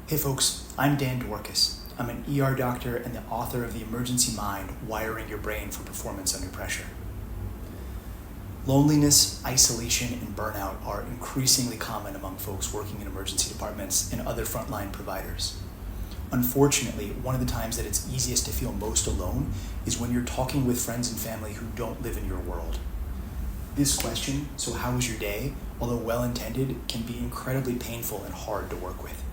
Hey folks, I'm Dan Dworkis. I'm an ER doctor and the author of The Emergency Mind, Wiring Your Brain for Performance Under Pressure. Loneliness, isolation, and burnout are increasingly common among folks working in emergency departments and other frontline providers. Unfortunately, one of the times that it's easiest to feel most alone is when you're talking with friends and family who don't live in your world. This question, so how was your day, although well-intended, can be incredibly painful and hard to work with.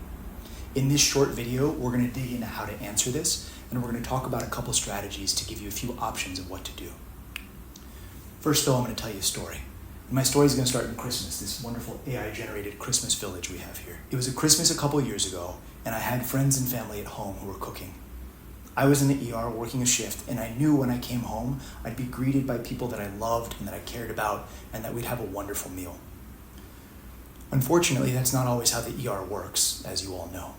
In this short video, we're going to dig into how to answer this, and we're going to talk about a couple strategies to give you a few options of what to do. First, though, I'm going to tell you a story. And my story is going to start in Christmas, this wonderful AI-generated Christmas village we have here. It was a Christmas a couple years ago, and I had friends and family at home who were cooking. I was in the ER working a shift, and I knew when I came home, I'd be greeted by people that I loved and that I cared about, and that we'd have a wonderful meal. Unfortunately, that's not always how the ER works, as you all know.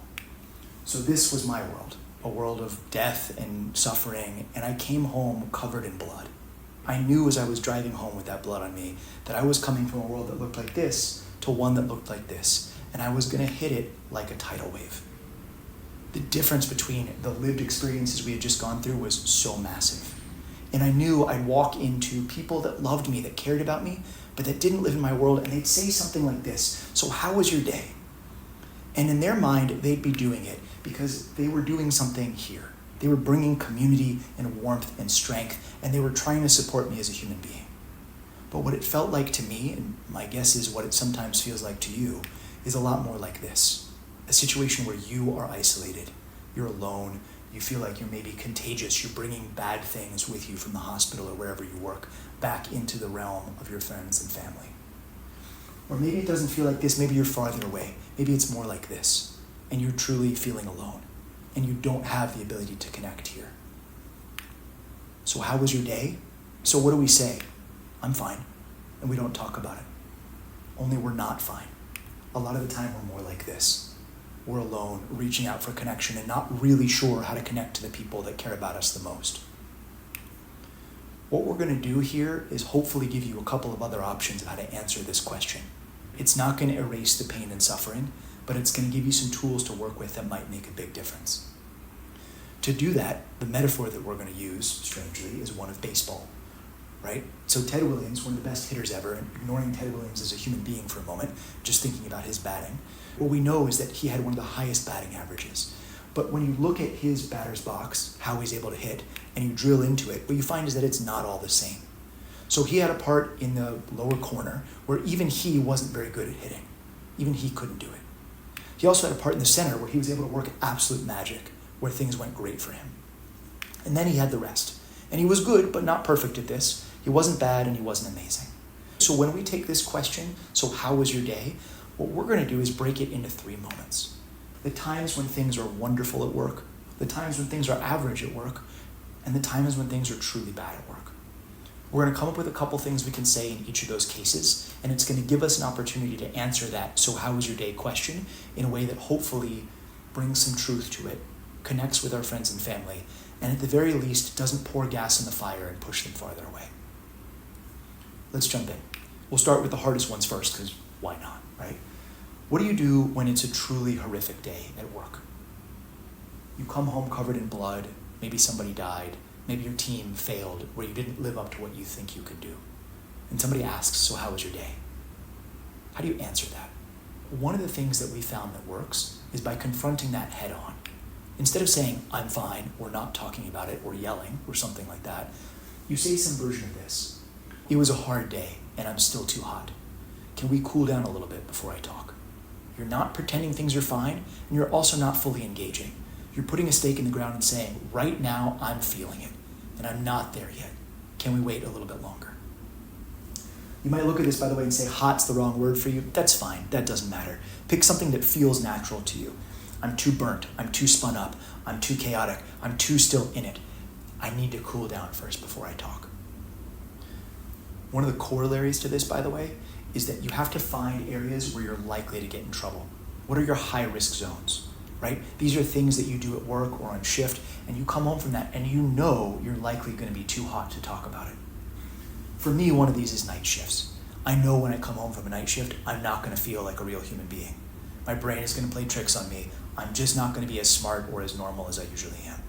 So this was my world, a world of death and suffering, and I came home covered in blood. I knew as I was driving home with that blood on me that I was coming from a world that looked like this to one that looked like this, and I was going to hit it like a tidal wave. The difference between the lived experiences we had just gone through was so massive. And I knew I'd walk into people that loved me, that cared about me, but that didn't live in my world, and they'd say something like this: "So how was your day?" And in their mind, they'd be doing it because they were doing something here. They were bringing community and warmth and strength, and they were trying to support me as a human being. But what it felt like to me, and my guess is what it sometimes feels like to you, is a lot more like this. A situation where you are isolated, you're alone, you feel like you're maybe contagious, you're bringing bad things with you from the hospital or wherever you work back into the realm of your friends and family. Or maybe it doesn't feel like this, maybe you're farther away. Maybe it's more like this, and you're truly feeling alone, and you don't have the ability to connect here. So how was your day? So what do we say? I'm fine, and we don't talk about it. Only we're not fine. A lot of the time we're more like this. We're alone, reaching out for connection, and not really sure how to connect to the people that care about us the most. What we're going to do here is hopefully give you a couple of other options of how to answer this question. It's not going to erase the pain and suffering, but it's going to give you some tools to work with that might make a big difference. To do that, the metaphor that we're going to use, strangely, is one of baseball, right? So Ted Williams, one of the best hitters ever, and ignoring Ted Williams as a human being for a moment, just thinking about his batting, what we know is that he had one of the highest batting averages. But when you look at his batter's box, how he's able to hit, and you drill into it, what you find is that it's not all the same. So he had a part in the lower corner where even he wasn't very good at hitting. Even he couldn't do it. He also had a part in the center where he was able to work absolute magic, where things went great for him. And then he had the rest. And he was good, but not perfect at this. He wasn't bad and he wasn't amazing. So when we take this question, so how was your day? What we're going to do is break it into 3 moments. The times when things are wonderful at work, the times when things are average at work, and the times when things are truly bad at work. We're going to come up with a couple things we can say in each of those cases, and it's going to give us an opportunity to answer that "so how was your day" question in a way that hopefully brings some truth to it, connects with our friends and family, and at the very least doesn't pour gas on the fire and push them farther away. Let's jump in. We'll start with the hardest ones first, because why not, right? What do you do when it's a truly horrific day at work? You come home covered in blood, maybe somebody died, maybe your team failed where you didn't live up to what you think you could do. And somebody asks, so how was your day? How do you answer that? One of the things that we found that works is by confronting that head on. Instead of saying, I'm fine, or not talking about it, or yelling, or something like that, you say some version of this. It was a hard day, and I'm still too hot. Can we cool down a little bit before I talk? You're not pretending things are fine, and you're also not fully engaging. You're putting a stake in the ground and saying, right now I'm feeling it, and I'm not there yet. Can we wait a little bit longer? You might look at this, by the way, and say, hot's the wrong word for you. That's fine, that doesn't matter. Pick something that feels natural to you. I'm too burnt, I'm too spun up, I'm too chaotic, I'm too still in it. I need to cool down first before I talk. One of the corollaries to this, by the way, is that you have to find areas where you're likely to get in trouble. What are your high-risk zones, right? These are things that you do at work or on shift, and you come home from that, and you know you're likely going to be too hot to talk about it. For me, one of these is night shifts. I know when I come home from a night shift, I'm not going to feel like a real human being. My brain is going to play tricks on me. I'm just not going to be as smart or as normal as I usually am.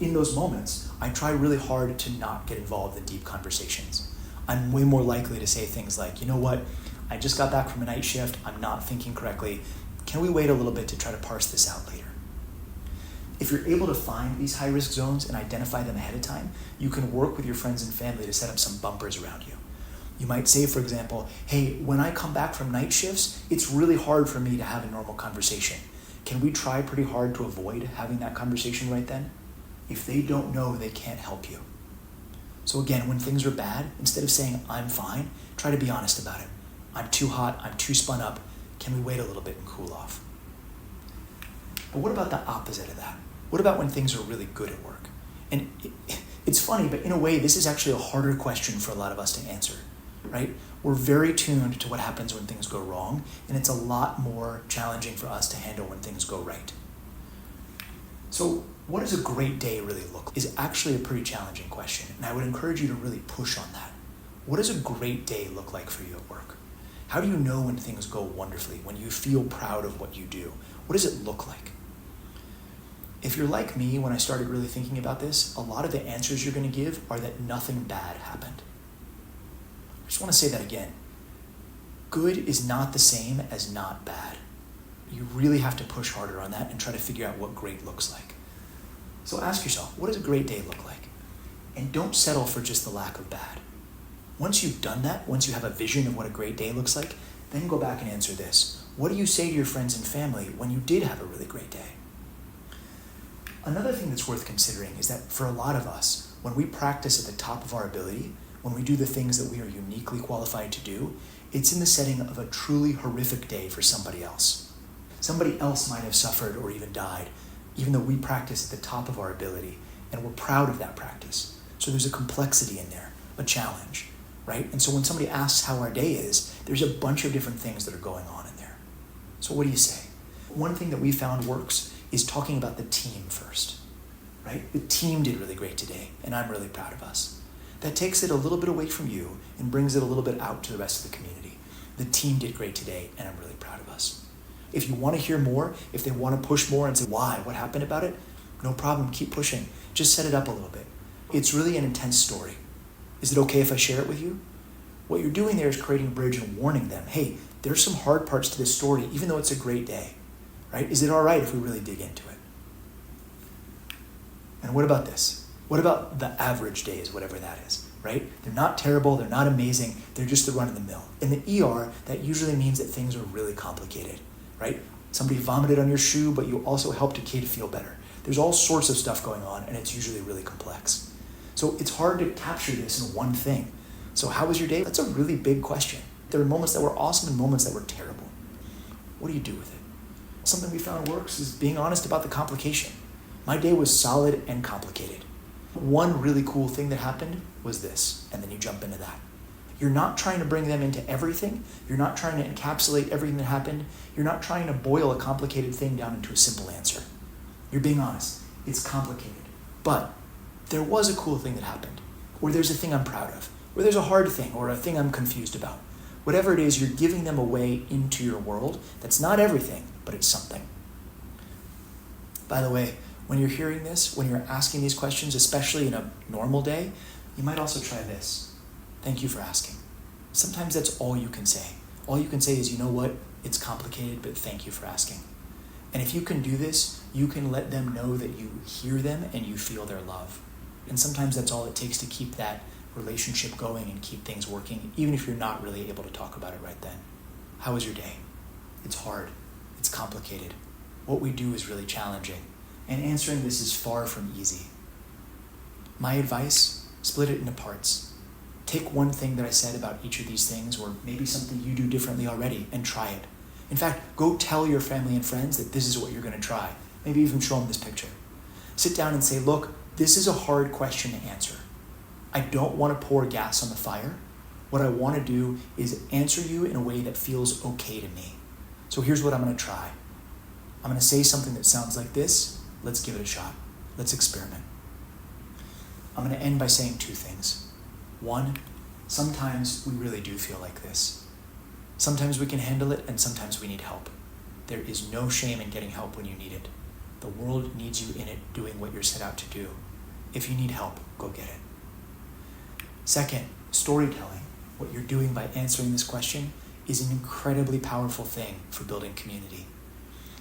In those moments, I try really hard to not get involved in deep conversations. I'm way more likely to say things like, you know what, I just got back from a night shift, I'm not thinking correctly. Can we wait a little bit to try to parse this out later? If you're able to find these high-risk zones and identify them ahead of time, you can work with your friends and family to set up some bumpers around you. You might say, for example, hey, when I come back from night shifts, it's really hard for me to have a normal conversation. Can we try pretty hard to avoid having that conversation right then? If they don't know, they can't help you. So again, when things are bad, instead of saying, I'm fine, try to be honest about it. I'm too hot, I'm too spun up. Can we wait a little bit and cool off? But what about the opposite of that? What about when things are really good at work? And it's funny, but in a way, this is actually a harder question for a lot of us to answer, right? We're very tuned to what happens when things go wrong, and it's a lot more challenging for us to handle when things go right. So what does a great day really look like? Is actually a pretty challenging question, and I would encourage you to really push on that. What does a great day look like for you at work? How do you know when things go wonderfully, when you feel proud of what you do? What does it look like? If you're like me, when I started really thinking about this, a lot of the answers you're going to give are that nothing bad happened. I just want to say that again. Good is not the same as not bad. You really have to push harder on that and try to figure out what great looks like. So ask yourself, what does a great day look like? And don't settle for just the lack of bad. Once you've done that, once you have a vision of what a great day looks like, then go back and answer this. What do you say to your friends and family when you did have a really great day? Another thing that's worth considering is that for a lot of us, when we practice at the top of our ability, when we do the things that we are uniquely qualified to do, it's in the setting of a truly horrific day for somebody else. Somebody else might have suffered or even died, even though we practice at the top of our ability, and we're proud of that practice. So there's a complexity in there, a challenge, right? And so when somebody asks how our day is, there's a bunch of different things that are going on in there. So what do you say? One thing that we found works is talking about the team first, right? The team did really great today, and I'm really proud of us. That takes it a little bit away from you and brings it a little bit out to the rest of the community. The team did great today, and I'm really proud of us. If you want to hear more, if they want to push more and say, why, what happened about it? No problem, keep pushing. Just set it up a little bit. It's really an intense story. Is it okay if I share it with you? What you're doing there is creating a bridge and warning them, hey, there's some hard parts to this story, even though it's a great day, right? Is it all right if we really dig into it? And what about this? What about the average days, whatever that is, right? They're not terrible, they're not amazing, they're just the run of the mill. In the ER, that usually means that things are really complicated, right? Somebody vomited on your shoe, but you also helped a kid feel better. There's all sorts of stuff going on, and it's usually really complex. So it's hard to capture this in one thing. So how was your day? That's a really big question. There are moments that were awesome and moments that were terrible. What do you do with it? Something we found works is being honest about the complication. My day was solid and complicated. One really cool thing that happened was this, and then you jump into that. You're not trying to bring them into everything. You're not trying to encapsulate everything that happened. You're not trying to boil a complicated thing down into a simple answer. You're being honest. It's complicated. But there was a cool thing that happened, or there's a thing I'm proud of, or there's a hard thing, or a thing I'm confused about. Whatever it is, you're giving them a way into your world that's not everything, but it's something. By the way, when you're hearing this, when you're asking these questions, especially in a normal day, you might also try this. Thank you for asking. Sometimes that's all you can say. All you can say is, you know what, it's complicated, but thank you for asking. And if you can do this, you can let them know that you hear them and you feel their love. And sometimes that's all it takes to keep that relationship going and keep things working, even if you're not really able to talk about it right then. How was your day? It's hard. It's complicated. What we do is really challenging. And answering this is far from easy. My advice, split it into parts. Take one thing that I said about each of these things, or maybe something you do differently already, and try it. In fact, go tell your family and friends that this is what you're going to try. Maybe even show them this picture. Sit down and say, look, this is a hard question to answer. I don't want to pour gas on the fire. What I want to do is answer you in a way that feels okay to me. So here's what I'm going to try. I'm going to say something that sounds like this. Let's give it a shot. Let's experiment. I'm going to end by saying two things. One, sometimes we really do feel like this. Sometimes we can handle it, and sometimes we need help. There is no shame in getting help when you need it. The world needs you in it doing what you're set out to do. If you need help, go get it. Second, storytelling. What you're doing by answering this question is an incredibly powerful thing for building community.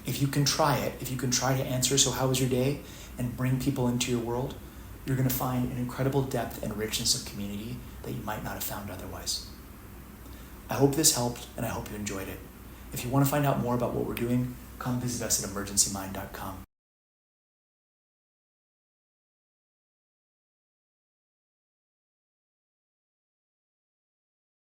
If you can try it, if you can try to answer, so how was your day, and bring people into your world, you're going to find an incredible depth and richness of community that you might not have found otherwise. I hope this helped, and I hope you enjoyed it. If you want to find out more about what we're doing, come visit us at emergencymind.com.